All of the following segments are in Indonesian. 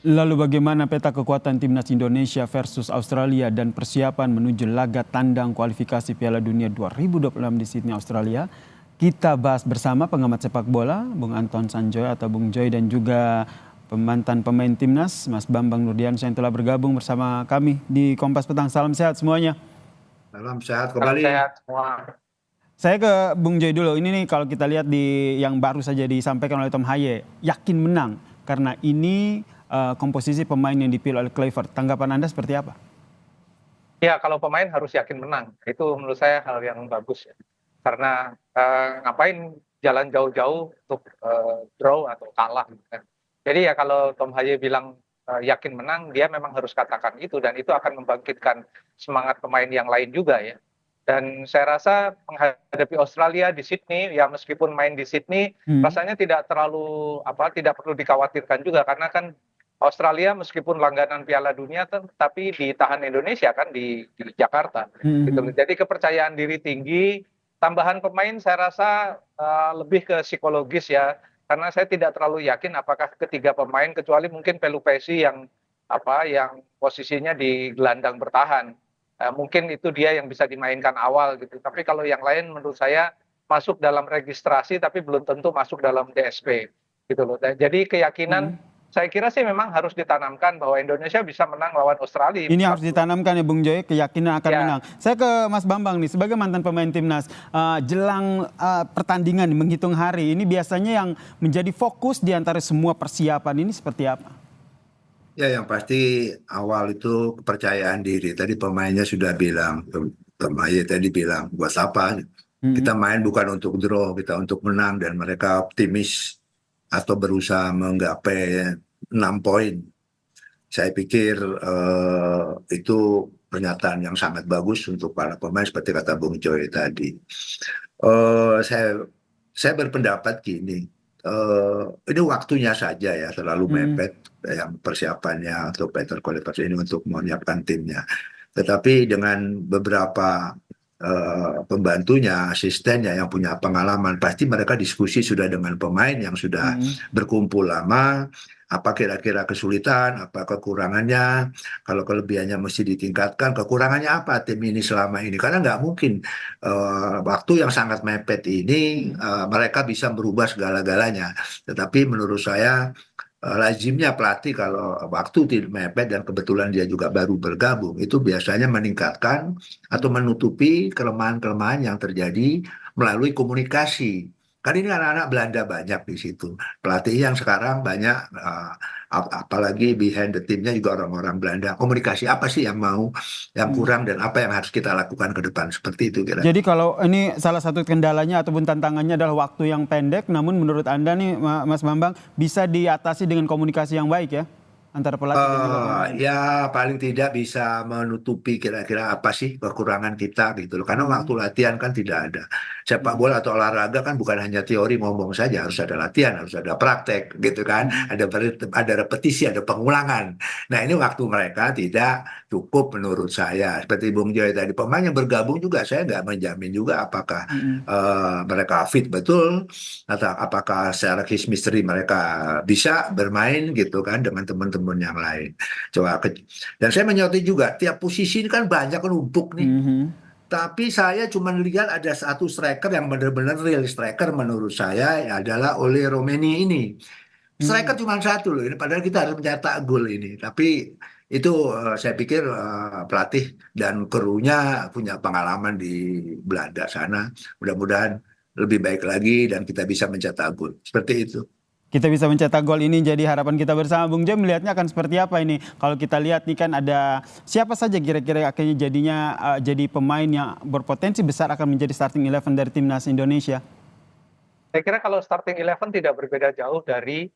Lalu bagaimana peta kekuatan timnas Indonesia versus Australia dan persiapan menuju laga tandang kualifikasi Piala Dunia 2026 di Sydney, Australia? Kita bahas bersama pengamat sepak bola, Bung Anton Sanjoy atau Bung Joy, dan juga mantan pemain timnas, Mas Bambang Nurdiansyah yang telah bergabung bersama kami di Kompas Petang. Salam sehat semuanya. Salam sehat Salam kembali. sehat semua. Saya ke Bung Joy dulu. Ini nih kalau kita lihat di yang baru saja disampaikan oleh Tom Haye, yakin menang karena ini komposisi pemain yang dipilih oleh Kluivert. Tanggapan Anda seperti apa? Ya, kalau pemain harus yakin menang. Itu menurut saya hal yang bagus ya. Karena ngapain jalan jauh-jauh untuk draw atau kalah gitu kan. Jadi ya kalau Tom Haye bilang yakin menang, dia memang harus katakan itu dan itu akan membangkitkan semangat pemain yang lain juga ya. Dan saya rasa menghadapi Australia di Sydney, ya meskipun main di Sydney, rasanya tidak tidak perlu dikhawatirkan juga karena kan Australia meskipun langganan Piala Dunia tapi ditahan Indonesia kan di Jakarta. Gitu. Jadi kepercayaan diri tinggi, tambahan pemain saya rasa lebih ke psikologis ya. Karena saya tidak terlalu yakin apakah ketiga pemain kecuali mungkin Pelupesi yang posisinya di gelandang bertahan. Mungkin itu dia yang bisa dimainkan awal gitu. Tapi kalau yang lain menurut saya masuk dalam registrasi tapi belum tentu masuk dalam DSP gitu loh. Jadi keyakinan saya kira sih memang harus ditanamkan bahwa Indonesia bisa menang lawan Australia. Ini harus ditanamkan ya Bung Joy, keyakinan akan menang. Saya ke Mas Bambang nih, sebagai mantan pemain timnas, jelang pertandingan menghitung hari, ini biasanya yang menjadi fokus di antara semua persiapan ini seperti apa? Ya, yang pasti awal itu kepercayaan diri. Tadi pemainnya sudah bilang, Haye tadi bilang, buat apa? Kita main bukan untuk draw, kita untuk menang dan mereka optimis atau berusaha menggapai 6 poin. Saya pikir itu pernyataan yang sangat bagus untuk para pemain seperti kata Bung Joy tadi. Saya berpendapat gini, ini waktunya saja ya terlalu mepet yang persiapannya untuk Peter Kluivert ini untuk menyiapkan timnya. Tetapi dengan beberapa pembantunya, asistennya yang punya pengalaman, pasti mereka diskusi sudah dengan pemain yang sudah berkumpul lama, apa kira-kira kesulitan, apa kekurangannya, kalau kelebihannya mesti ditingkatkan, kekurangannya apa tim ini selama ini, karena nggak mungkin waktu yang sangat mepet ini mereka bisa merubah segala-galanya. Tetapi menurut saya lazimnya pelatih kalau waktu tidak mepet dan kebetulan dia juga baru bergabung itu biasanya meningkatkan atau menutupi kelemahan-kelemahan yang terjadi melalui komunikasi. Kan ini anak-anak Belanda banyak di situ. Pelatih yang sekarang banyak apalagi behind the team-nya juga orang-orang Belanda. Komunikasi apa sih yang mau, yang kurang dan apa yang harus kita lakukan ke depan seperti itu kira. Jadi kalau ini salah satu kendalanya ataupun tantangannya adalah waktu yang pendek, namun menurut Anda nih Mas Bambang bisa diatasi dengan komunikasi yang baik ya antara pelatih dan juga pemain. Ya paling tidak bisa menutupi kira-kira apa sih kekurangan kita gitu loh. Karena waktu latihan kan tidak ada. Sepak bola atau olahraga kan bukan hanya teori ngomong saja, harus ada latihan, harus ada praktek gitu kan. Ada repetisi, ada pengulangan. Nah ini waktu mereka tidak cukup menurut saya. Seperti Bung Joy tadi, pemain yang bergabung juga saya nggak menjamin juga apakah mereka fit betul atau apakah secara chemistry mereka bisa bermain gitu kan dengan teman-teman yang lain. Dan saya menyoroti juga tiap posisi ini kan banyak numpuk nih. Tapi saya cuma lihat ada satu striker yang benar-benar real striker menurut saya adalah Ole Romeni ini. Striker cuma satu loh ini, padahal kita harus mencetak gol ini. Tapi itu saya pikir pelatih dan krunya punya pengalaman di Belanda sana. Mudah-mudahan lebih baik lagi dan kita bisa mencetak gol. Seperti itu. Kita bisa mencetak gol ini jadi harapan kita bersama. Bung Joy melihatnya akan seperti apa ini? Kalau kita lihat nih kan ada siapa saja kira-kira akhirnya jadinya jadi pemain yang berpotensi besar akan menjadi starting 11 dari timnas Indonesia. Saya kira kalau starting 11 tidak berbeda jauh dari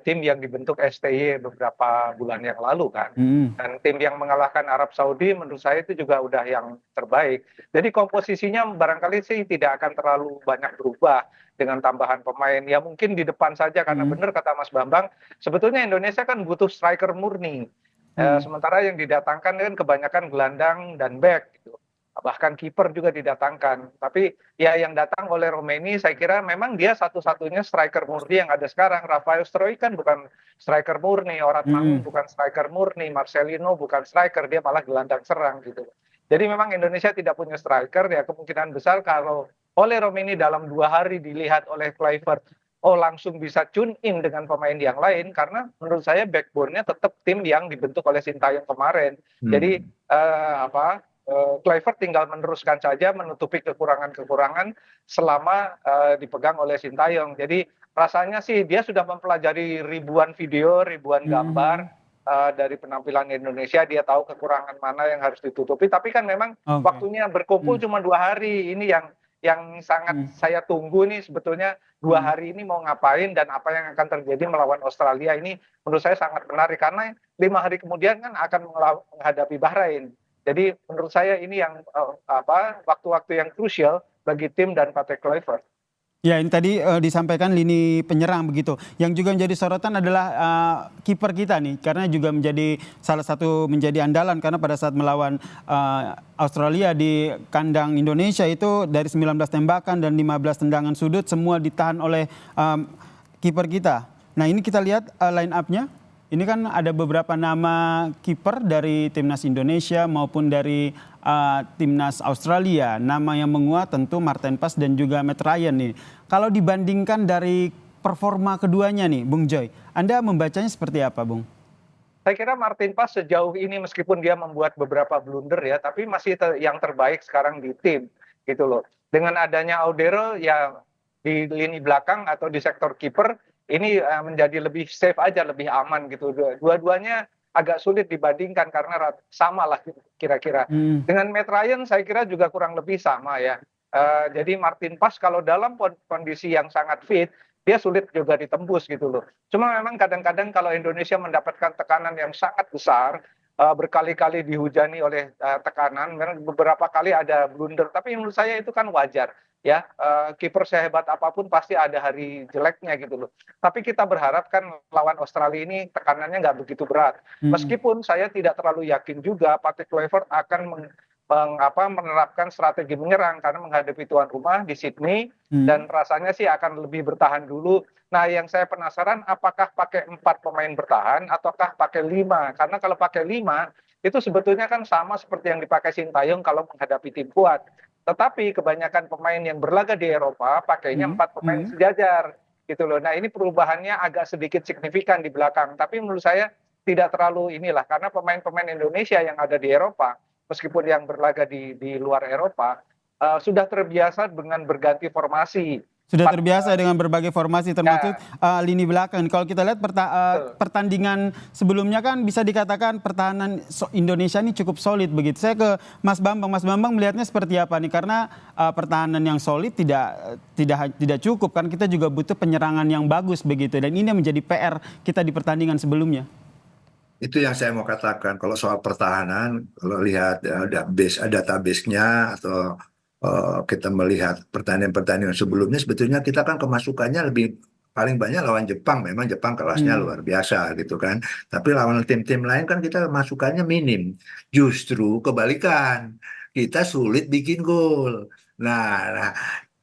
tim yang dibentuk STY beberapa bulan yang lalu kan. Dan tim yang mengalahkan Arab Saudi menurut saya itu juga udah yang terbaik. Jadi komposisinya barangkali sih tidak akan terlalu banyak berubah dengan tambahan pemain. Ya mungkin di depan saja karena benar kata Mas Bambang, sebetulnya Indonesia kan butuh striker murni. Sementara yang didatangkan kan kebanyakan gelandang dan back gitu. bahkan kiper juga didatangkan. Tapi ya yang datang oleh Romeni saya kira memang dia satu-satunya striker murni yang ada sekarang. Rafael Struijk kan bukan striker murni, Orat Mangun bukan striker murni, Marcelino bukan striker, dia malah gelandang serang gitu. Jadi memang Indonesia tidak punya striker, ya kemungkinan besar kalau oleh Romeni dalam 2 hari dilihat oleh Kluivert, oh langsung bisa tune in dengan pemain yang lain, karena menurut saya backbone-nya tetap tim yang dibentuk oleh Sintayong kemarin. Jadi Kluivert tinggal meneruskan saja, menutupi kekurangan-kekurangan selama dipegang oleh Sintayong. Jadi rasanya sih dia sudah mempelajari ribuan video, ribuan gambar dari penampilan Indonesia. Dia tahu kekurangan mana yang harus ditutupi. Tapi kan memang waktunya berkumpul cuma 2 hari. Ini yang sangat saya tunggu nih sebetulnya. 2 hari ini mau ngapain dan apa yang akan terjadi melawan Australia ini menurut saya sangat menarik, karena 5 hari kemudian kan akan menghadapi Bahrain. Jadi menurut saya ini yang waktu-waktu yang krusial bagi tim dan Patrick Kluivert. Ya, ini tadi disampaikan lini penyerang begitu. Yang juga menjadi sorotan adalah kiper kita nih, karena juga menjadi salah satu menjadi andalan, karena pada saat melawan Australia di kandang Indonesia itu dari 19 tembakan dan 15 tendangan sudut semua ditahan oleh kiper kita. Nah, ini kita lihat line up-nya. Ini kan ada beberapa nama kiper dari timnas Indonesia maupun dari timnas Australia. Nama yang menguat tentu Martin Pas dan juga Matt Ryan nih. Kalau dibandingkan dari performa keduanya nih, Bung Joy, Anda membacanya seperti apa, Bung? Saya kira Martin Pas sejauh ini meskipun dia membuat beberapa blunder ya, tapi masih yang terbaik sekarang di tim gitu loh. Dengan adanya Audero ya di lini belakang atau di sektor kiper, ini menjadi lebih safe aja, lebih aman gitu. Dua-duanya agak sulit dibandingkan karena sama lah kira-kira. Dengan Matt Ryan saya kira juga kurang lebih sama ya. Jadi Martin Pas kalau dalam kondisi yang sangat fit, dia sulit juga ditembus gitu loh. Cuma memang kadang-kadang kalau Indonesia mendapatkan tekanan yang sangat besar, berkali-kali dihujani oleh tekanan, memang beberapa kali ada blunder, tapi menurut saya itu kan wajar. Ya, kiper sehebat apapun pasti ada hari jeleknya gitu loh. Tapi kita berharap kan lawan Australia ini tekanannya nggak begitu berat. Meskipun saya tidak terlalu yakin juga Patrick Kluivert akan menerapkan strategi menyerang karena menghadapi tuan rumah di Sydney dan rasanya sih akan lebih bertahan dulu. Nah, yang saya penasaran apakah pakai 4 pemain bertahan ataukah pakai 5? Karena kalau pakai 5 itu sebetulnya kan sama seperti yang dipakai Sintayong kalau menghadapi tim kuat. Tetapi kebanyakan pemain yang berlaga di Eropa pakainya 4 pemain sejajar gitu loh. Nah, ini perubahannya agak sedikit signifikan di belakang. Tapi menurut saya tidak terlalu inilah, karena pemain-pemain Indonesia yang ada di Eropa, meskipun yang berlaga di luar Eropa, sudah terbiasa dengan berganti formasi. Sudah terbiasa dengan berbagai formasi termasuk lini belakang. Kalau kita lihat pertandingan sebelumnya kan bisa dikatakan pertahanan Indonesia ini cukup solid begitu. Saya ke Mas Bambang. Mas Bambang melihatnya seperti apa nih? Karena pertahanan yang solid tidak cukup kan, kita juga butuh penyerangan yang bagus begitu. Dan ini menjadi PR kita di pertandingan sebelumnya. Itu yang saya mau katakan. Kalau soal pertahanan, kalau lihat database-nya atau kita melihat pertandingan-pertandingan sebelumnya, sebetulnya kita kan kemasukannya paling banyak lawan Jepang. Memang Jepang kelasnya luar biasa gitu kan. Tapi lawan tim-tim lain kan kita masukannya minim. Justru kebalikan, kita sulit bikin gol. Nah,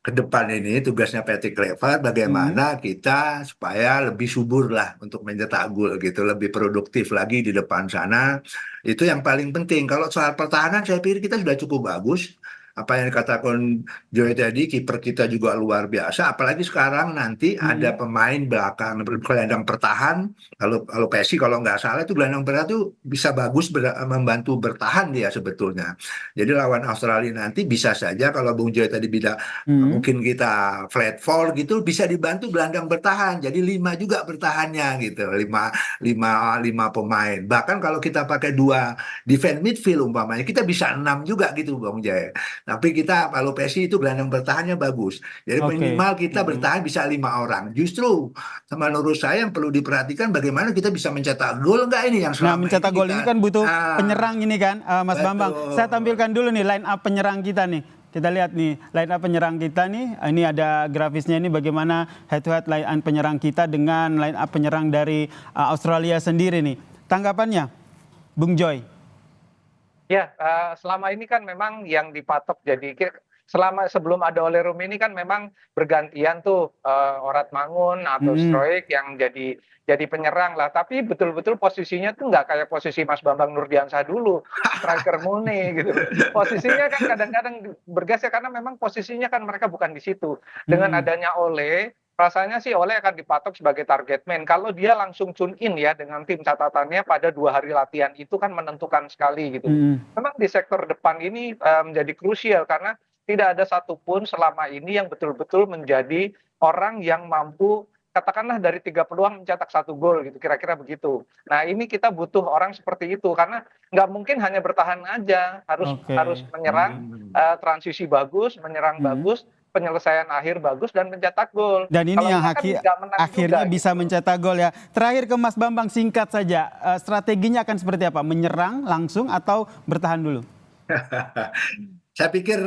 ke depan ini tugasnya Patrick Kluivert bagaimana kita supaya lebih subur lah untuk mencetak gol gitu, lebih produktif lagi di depan sana. Itu yang paling penting. Kalau soal pertahanan saya pikir kita sudah cukup bagus. Apa yang dikatakan Joy tadi, kiper kita juga luar biasa. Apalagi sekarang nanti ada pemain belakang, gelandang bertahan. Kalau Pessi kalau nggak salah itu gelandang bertahan itu bisa bagus membantu bertahan dia sebetulnya. Jadi lawan Australia nanti bisa saja kalau Bung Joy tadi bilang mungkin kita flat four gitu, bisa dibantu gelandang bertahan. Jadi 5 juga bertahannya gitu, 5 pemain. Bahkan kalau kita pakai 2 defense midfield umpamanya, kita bisa 6 juga gitu Bung Joy. Tapi kita kalau Pessi itu gelandang bertahannya bagus. Jadi minimal kita bertahan bisa 5 orang. Justru menurut saya yang perlu diperhatikan bagaimana kita bisa mencetak gol enggak ini yang selama mencetak gol ini kan butuh penyerang ini kan, Mas Bambang. Saya tampilkan dulu nih line up penyerang kita nih. Kita lihat nih line up penyerang kita nih. Ini ada grafisnya ini bagaimana head to head line up penyerang kita dengan line up penyerang dari Australia sendiri nih. Tanggapannya, Bung Joy? Ya, selama ini kan memang yang dipatok jadi sebelum ada Ole Rooney ini kan memang bergantian tuh, Orat Mangun atau Mhm. Struijk yang jadi penyerang lah, tapi betul-betul posisinya tuh nggak kayak posisi Mas Bambang Nurdiansyah dulu, striker murni gitu loh. Posisinya kan kadang-kadang bergeser karena memang posisinya kan mereka bukan di situ. Dengan Mhm. adanya Ole, rasanya sih Ole akan dipatok sebagai target man. Kalau dia langsung tune in ya dengan tim catatannya pada 2 hari latihan itu kan menentukan sekali gitu. Mhm. Memang di sektor depan ini, menjadi krusial karena tidak ada satupun selama ini yang betul-betul menjadi orang yang mampu katakanlah dari 3 peluang mencetak 1 gol gitu, kira-kira begitu. Nah, ini kita butuh orang seperti itu karena nggak mungkin hanya bertahan aja, harus Oke. harus menyerang, Hmm. transisi bagus, menyerang Mhm. bagus, penyelesaian akhir bagus dan mencetak gol. Dan ini Kalau yang enggak kan nggak menang juga akhirnya bisa gitu. mencetak gol ya. Terakhir ke Mas Bambang, singkat saja, strateginya akan seperti apa? Menyerang langsung atau bertahan dulu? Saya pikir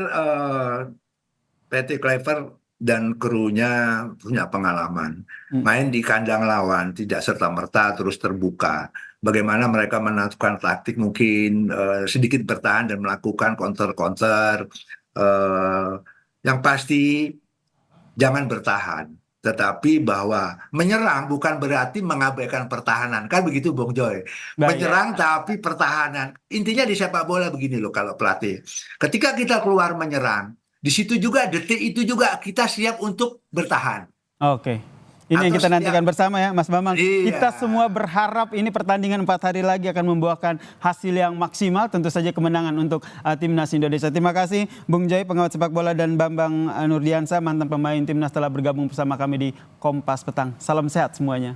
Patty Kluivert dan krunya punya pengalaman. Mhm. Main di kandang lawan tidak serta-merta terus terbuka. Bagaimana mereka menentukan taktik mungkin sedikit bertahan dan melakukan counter-counter. Eh, yang pasti jangan bertahan. Tetapi bahwa menyerang bukan berarti mengabaikan pertahanan. Kan begitu Bung Joy. Baik. Ya, Menyerang tapi pertahanan. Intinya di sepak bola begini loh kalau pelatih. Ketika kita keluar menyerang, di situ juga detik itu juga kita siap untuk bertahan. Oke. Ini yang Atau kita nantikan setiap, bersama ya Mas Bambang. iya, Kita semua berharap ini pertandingan 4 hari lagi akan membuahkan hasil yang maksimal. Tentu saja kemenangan untuk Timnas Indonesia. Terima kasih Bung Joy, pengamat sepak bola, dan Bambang Nurdiansyah, mantan pemain Timnas, telah bergabung bersama kami di Kompas Petang. Salam sehat semuanya.